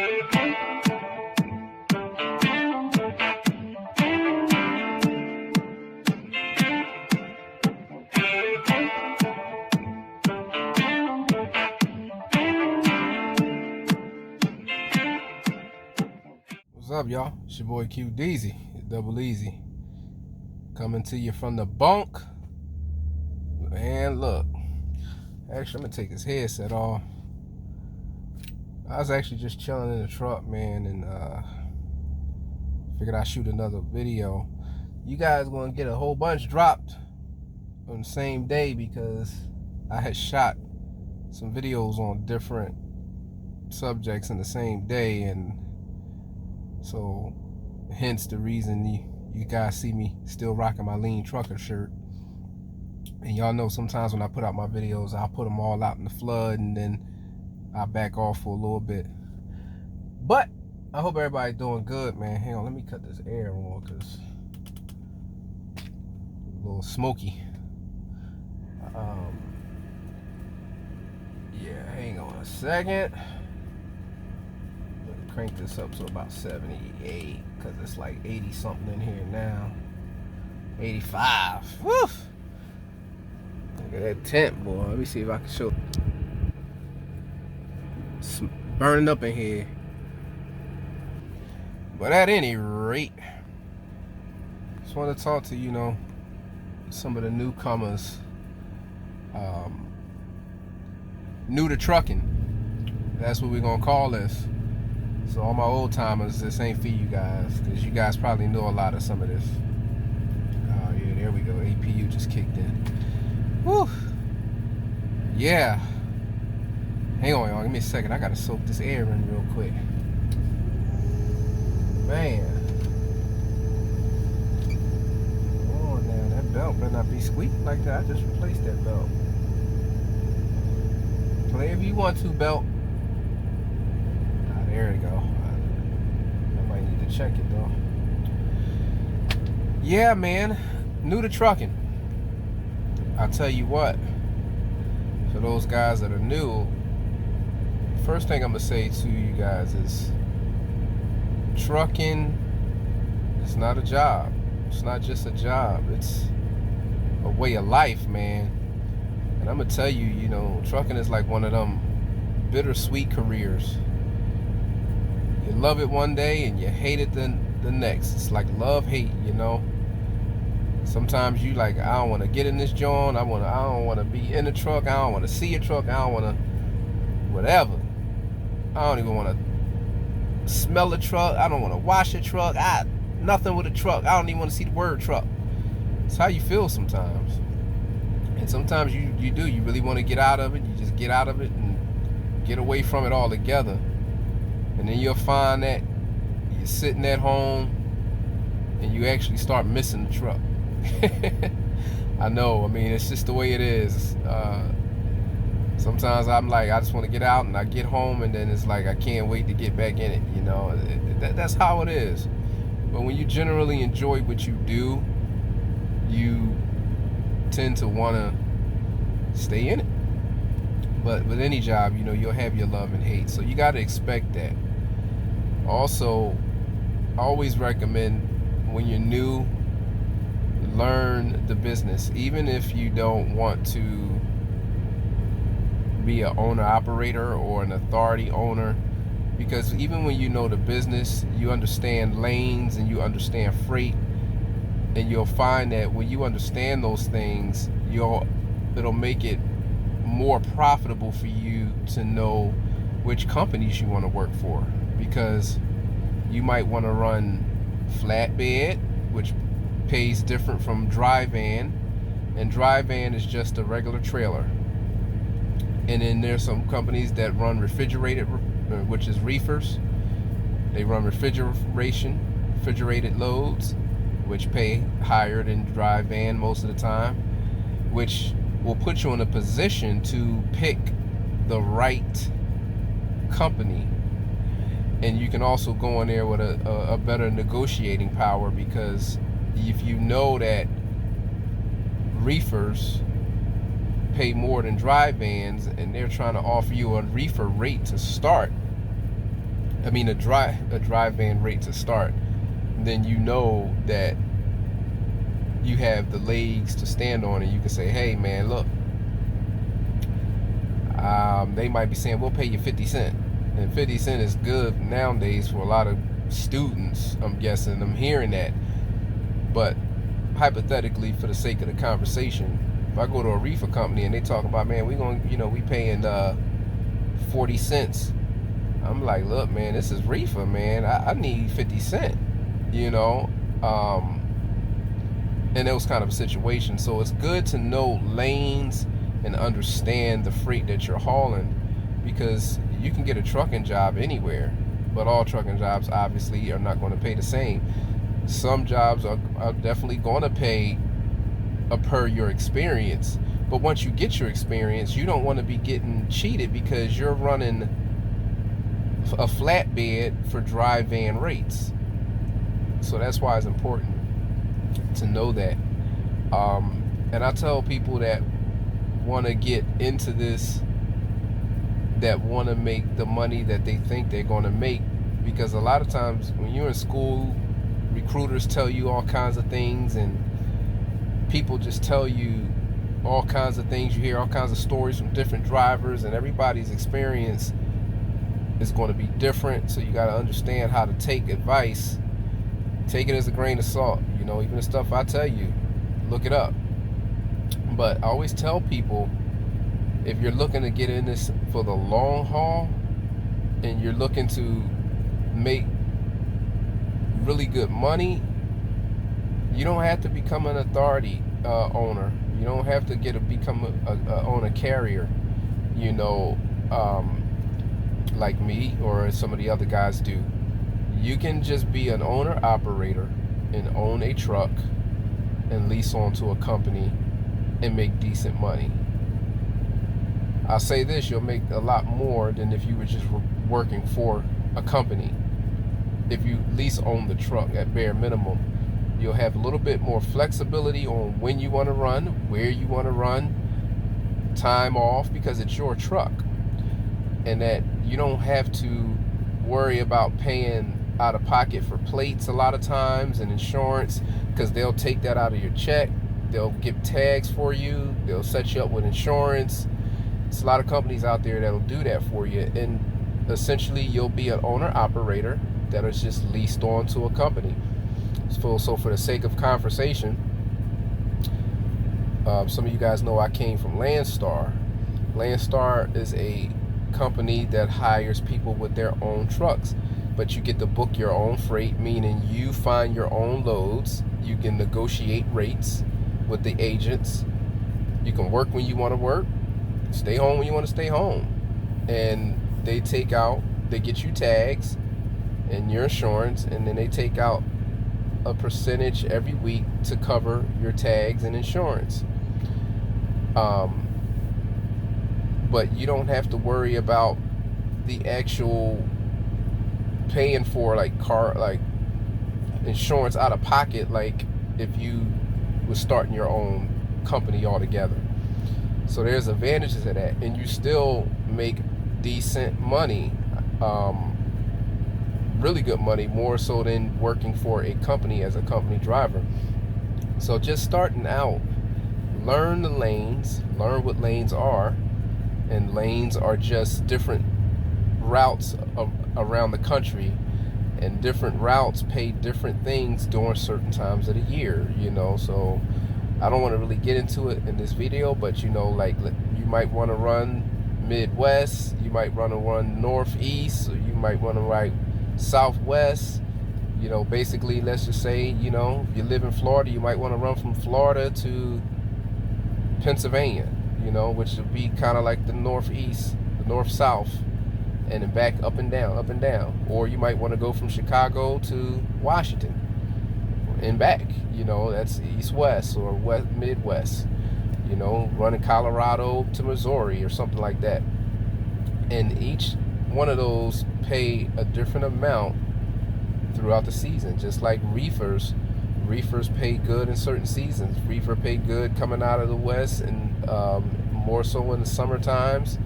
What's up, y'all? It's your boy Q Deezy, Double Easy, coming to you from the bunk. And look, actually, I'm gonna take this headset off. I was actually just chilling in the truck, man, and figured I'd shoot another video. You guys gonna get a whole bunch dropped on the same day because I had shot some videos on different subjects in the same day, and so hence the reason you guys see me still rocking my Lean Trucker shirt. And y'all know sometimes when I put out my videos, I'll put them all out in the flood and then I'll back off for a little bit. But I hope everybody's doing good, man. Hang on, let me cut this air on because it's a little smoky. Yeah, hang on a second. Crank this up to about 78 because it's like 80 something in here now. 85. Woo! Look at that tent, boy. Let me see if I can show. It's burning up in here. But at any rate, just want to talk to some of the newcomers, new to trucking. That's what we're gonna call this. So all my old timers, this ain't for you guys, because you guys probably know a lot of some of this. Oh yeah, there we go. APU just kicked in. Whew. Yeah. Hang on, y'all. Give me a second. I gotta soak this air in real quick. Man. Come on now. That belt better not be squeaking like that. I just replaced that belt. Play if you want to, belt. There we go. I might need to check it though. Yeah, man. New to trucking. I'll tell you what. For those guys that are new, first thing I'm gonna say to you guys is trucking is not a job. It's not just a job. It's a way of life, man. And I'm gonna tell you, trucking is like one of them bittersweet careers. You love it one day and you hate it the next. It's like love, hate, Sometimes you like, I don't want to get in this joint. I don't want to be in the truck. I don't want to see a truck. I don't want to whatever. I don't even want to smell a truck. I don't want to wash a truck. Nothing with a truck. I don't even want to see the word truck. It's how you feel sometimes. And sometimes you do. You really want to get out of it. You just get out of it and get away from it altogether. And then you'll find that you're sitting at home and you actually start missing the truck. I know, it's just the way it is. Sometimes I'm like, I just want to get out, and I get home and then it's like I can't wait to get back in it, That's how it is. But when you generally enjoy what you do, you tend to want to stay in it. But with any job, you'll have your love and hate. So you got to expect that. Also, I always recommend when you're new, learn the business. Even if you don't want to be an owner-operator or an authority owner, because even when you know the business, you understand lanes and you understand freight, and you'll find that when you understand those things, it'll make it more profitable for you to know which companies you want to work for, because you might want to run flatbed, which pays different from dry van, and dry van is just a regular trailer. And then there's some companies that run refrigerated, which is reefers. They run refrigerated loads, which pay higher than dry van most of the time, which will put you in a position to pick the right company. And you can also go in there with a better negotiating power, because if you know that reefers pay more than dry vans and they're trying to offer you a reefer rate to start, I mean a dry van rate to start, then you know that you have the legs to stand on, and you can say, hey man, look, they might be saying we'll pay you 50 cents, and 50 cents is good nowadays for a lot of students, I'm guessing. I'm hearing that. But hypothetically, for the sake of the conversation, if I go to a reefer company and they talk about, man, we paying 40 cents, I'm like, look man, this is reefer, man, I need 50 cents, and it was kind of a situation. So it's good to know lanes and understand the freight that you're hauling, because you can get a trucking job anywhere, but all trucking jobs obviously are not going to pay the same. Some jobs are definitely going to pay per your experience, but once you get your experience, you don't want to be getting cheated because you're running a flatbed for dry van rates. So that's why it's important to know that. And I tell people that want to get into this, that want to make the money that they think they're going to make, because a lot of times when you're in school, recruiters tell you all kinds of things, and people just tell you all kinds of things. You hear all kinds of stories from different drivers, and everybody's experience is going to be different. So you got to understand how to take advice. Take it as a grain of salt. Even the stuff I tell you, look it up. But I always tell people, if you're looking to get in this for the long haul, and you're looking to make really good money, you don't have to become an authority owner. You don't have to become a own a carrier, like me or some of the other guys do. You can just be an owner operator and own a truck and lease onto a company and make decent money. I'll say this, you'll make a lot more than if you were just working for a company. If you lease own the truck, at bare minimum, you'll have a little bit more flexibility on when you want to run, where you want to run, time off, because it's your truck. And that you don't have to worry about paying out of pocket for plates a lot of times and insurance, because they'll take that out of your check. They'll get tags for you. They'll set you up with insurance. There's a lot of companies out there that'll do that for you, and essentially you'll be an owner operator that is just leased on to a company. So for the sake of conversation, some of you guys know I came from Landstar. Landstar is a company that hires people with their own trucks, but you get to book your own freight, meaning you find your own loads. You can negotiate rates with the agents. You can work when you want to work, stay home when you want to stay home, and they get you tags and your insurance, and then they take out a percentage every week to cover your tags and insurance. But you don't have to worry about the actual paying for like insurance out of pocket, like if you was starting your own company altogether. So there's advantages to that, and you still make decent money, really good money, more so than working for a company as a company driver. So just starting out, learn the lanes, learn what lanes are, and lanes are just different routes around the country, and different routes pay different things during certain times of the year, so I don't want to really get into it in this video, but like you might want to run Midwest, you might want to run Northeast, or you might want to run Southwest. Basically, let's just say, if you live in Florida, you might want to run from Florida to Pennsylvania, which would be kind of like the Northeast, the North-South, and then back up and down. Or you might want to go from Chicago to Washington and back, that's East-West or Midwest, running Colorado to Missouri or something like that. And each one of those pay a different amount throughout the season, just like reefers pay good in certain seasons. Reefer pay good coming out of the west, and more so in the summer times,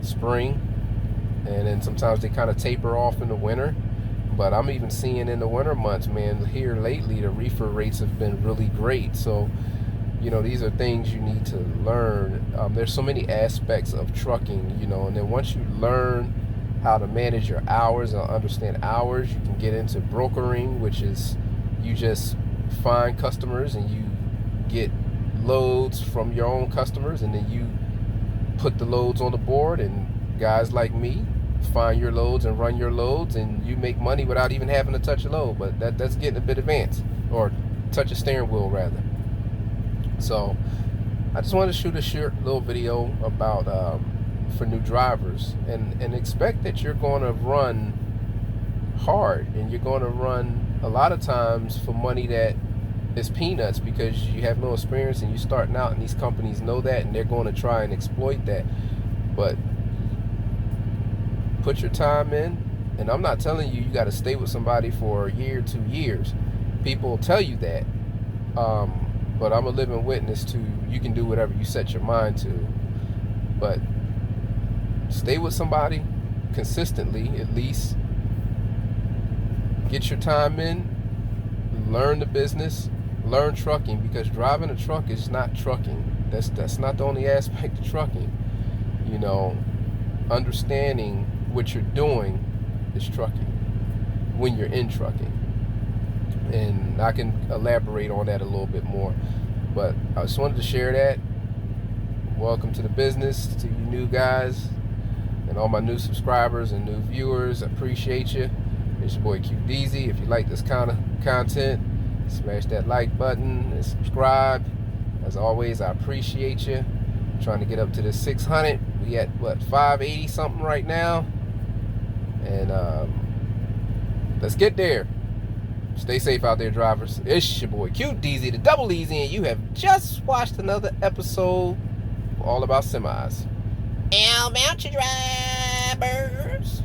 spring, and then sometimes they kind of taper off in the winter. But I'm even seeing in the winter months, man, here lately the reefer rates have been really great. So, you know, these are things you need to learn. There's so many aspects of trucking, you know, and then once you learn how to manage your hours and understand hours, you can get into brokering, which is you just find customers and you get loads from your own customers, and then you put the loads on the board, and guys like me find your loads and run your loads, and you make money without even having to touch a load. But that's getting a bit advanced, or touch a steering wheel rather. So I just wanted to shoot a short little video about for new drivers, and expect that you're going to run hard, and you're going to run a lot of times for money that is peanuts, because you have no experience and you're starting out, and these companies know that, and they're going to try and exploit that. But put your time in, and I'm not telling you got to stay with somebody for a year, 2 years. People tell you that, but I'm a living witness to you can do whatever you set your mind to. But stay with somebody consistently, at least. Get your time in, learn the business, learn trucking, because driving a truck is not trucking. That's not the only aspect of trucking. You know, understanding what you're doing is trucking when you're in trucking. And I can elaborate on that a little bit more, but I just wanted to share that. Welcome to the business, to you new guys and all my new subscribers and new viewers. I appreciate you. It's your boy QDZ. If you like this kind of content, smash that like button and subscribe. As always, I appreciate you. I'm trying to get up to the 600. We at what, 580 something right now, and let's get there. Stay safe out there, drivers. It's your boy QDZ, the double easy, and you have just watched another episode all about semis. How about you, drivers?